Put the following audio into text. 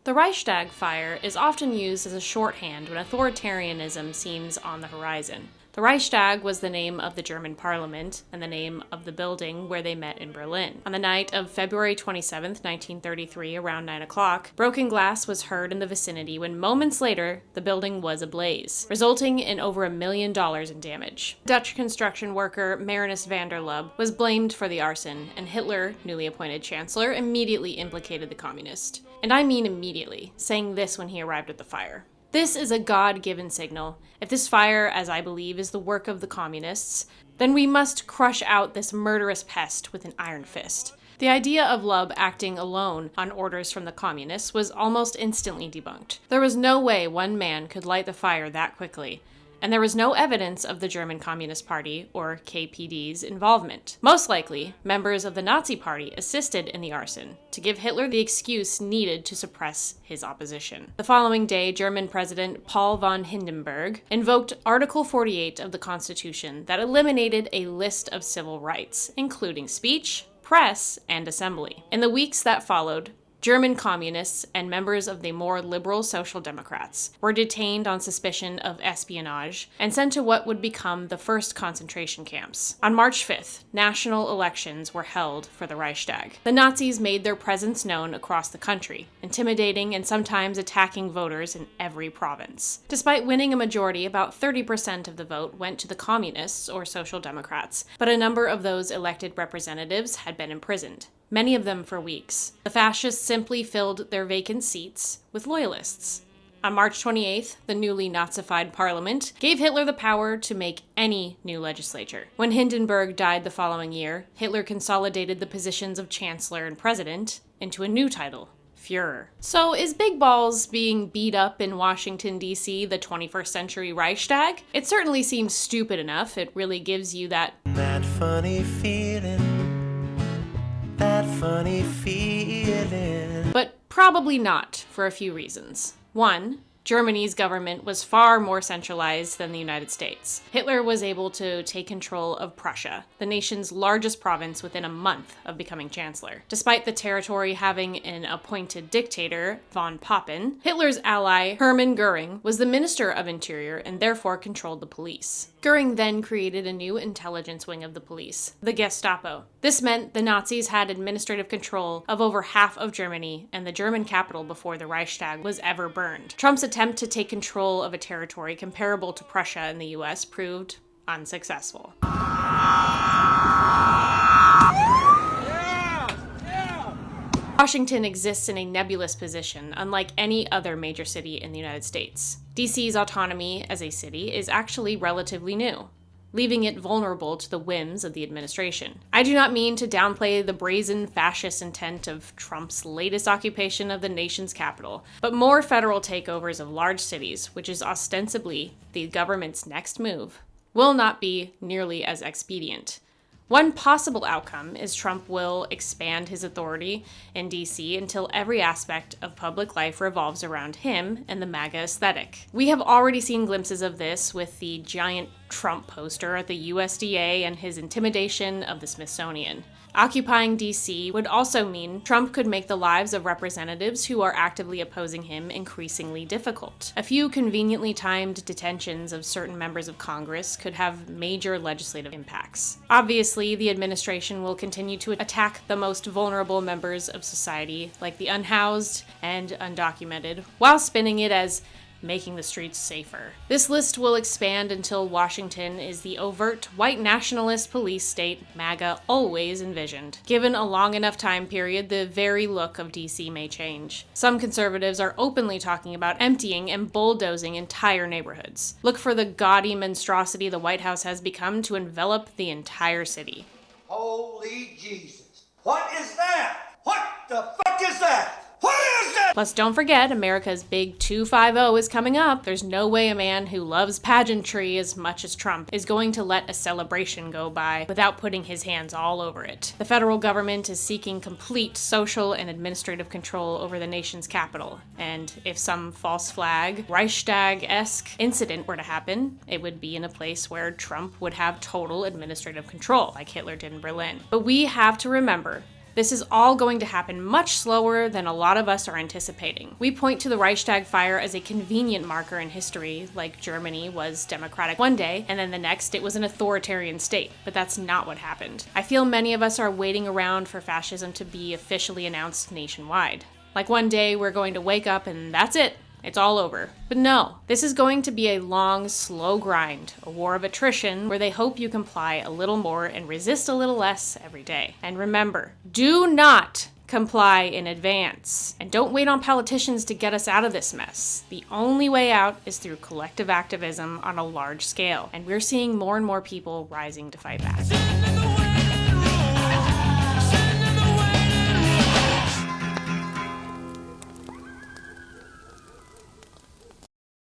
The Reichstag fire is often used as a shorthand when authoritarianism seems on the horizon. The Reichstag was the name of the German parliament and the name of the building where they met in Berlin. On the night of February 27, 1933, around 9 o'clock, broken glass was heard in the vicinity when moments later the building was ablaze, resulting in over $1 million in damage. Dutch construction worker Marinus van der Lubbe was blamed for the arson, and Hitler, newly appointed chancellor, immediately implicated the communist. And I mean immediately, saying this when he arrived at the fire. This is a God-given signal. If this fire, as I believe, is the work of the communists, then we must crush out this murderous pest with an iron fist. The idea of Lubbe acting alone on orders from the communists was almost instantly debunked. There was no way one man could light the fire that quickly. And there was no evidence of the German Communist Party, or KPD's, involvement. Most likely, members of the Nazi Party assisted in the arson to give Hitler the excuse needed to suppress his opposition. The following day, German President Paul von Hindenburg invoked Article 48 of the Constitution that eliminated a list of civil rights, including speech, press, and assembly. In the weeks that followed, German communists and members of the more liberal Social Democrats were detained on suspicion of espionage and sent to what would become the first concentration camps. On March 5th, national elections were held for the Reichstag. The Nazis made their presence known across the country, intimidating and sometimes attacking voters in every province. Despite winning a majority, about 30% of the vote went to the communists or Social Democrats, but a number of those elected representatives had been imprisoned, many of them for weeks. The fascists simply filled their vacant seats with loyalists. On March 28th, the newly Nazified parliament gave Hitler the power to make any new legislature. When Hindenburg died the following year, Hitler consolidated the positions of chancellor and president into a new title, Führer. So is Big Balls being beat up in Washington, D.C. the 21st century Reichstag? It certainly seems stupid enough. It really gives you that funny feeling. That funny feeling. But probably not, for a few reasons. One, Germany's government was far more centralized than the United States. Hitler was able to take control of Prussia, the nation's largest province, within a month of becoming chancellor. Despite the territory having an appointed dictator, von Papen, Hitler's ally, Hermann Göring, was the Minister of Interior and therefore controlled the police. Göring then created a new intelligence wing of the police, the Gestapo. This meant the Nazis had administrative control of over half of Germany and the German capital before the Reichstag was ever burned. Trump's attempt to take control of a territory comparable to Prussia in the US proved unsuccessful. Washington exists in a nebulous position, unlike any other major city in the United States. DC's autonomy as a city is actually relatively new, leaving it vulnerable to the whims of the administration. I do not mean to downplay the brazen fascist intent of Trump's latest occupation of the nation's capital, but more federal takeovers of large cities, which is ostensibly the government's next move, will not be nearly as expedient. One possible outcome is Trump will expand his authority in DC until every aspect of public life revolves around him and the MAGA aesthetic. We have already seen glimpses of this with the giant Trump poster at the USDA and his intimidation of the Smithsonian. Occupying DC would also mean Trump could make the lives of representatives who are actively opposing him increasingly difficult. A few conveniently timed detentions of certain members of Congress could have major legislative impacts. Obviously, the administration will continue to attack the most vulnerable members of society, like the unhoused and undocumented, while spinning it as making the streets safer. This list will expand until Washington is the overt white nationalist police state MAGA always envisioned. Given a long enough time period, the very look of DC may change. Some conservatives are openly talking about emptying and bulldozing entire neighborhoods. Look for the gaudy monstrosity the White House has become to envelop the entire city. Holy Jesus. What is that? What the fuck is that? What is it? Plus, don't forget, America's big 250 is coming up. There's no way a man who loves pageantry as much as Trump is going to let a celebration go by without putting his hands all over it. The federal government is seeking complete social and administrative control over the nation's capital, and if some false flag, Reichstag-esque incident were to happen, it would be in a place where Trump would have total administrative control, like Hitler did in Berlin. But we have to remember, This is all going to happen much slower than a lot of us are anticipating. We point to the Reichstag fire as a convenient marker in history, like Germany was democratic one day, and then the next it was an authoritarian state. But that's not what happened. I feel many of us are waiting around for fascism to be officially announced nationwide. Like one day we're going to wake up and that's it. It's all over. But no, this is going to be a long, slow grind, a war of attrition where they hope you comply a little more and resist a little less every day. And remember, do not comply in advance. And don't wait on politicians to get us out of this mess. The only way out is through collective activism on a large scale. And we're seeing more and more people rising to fight back.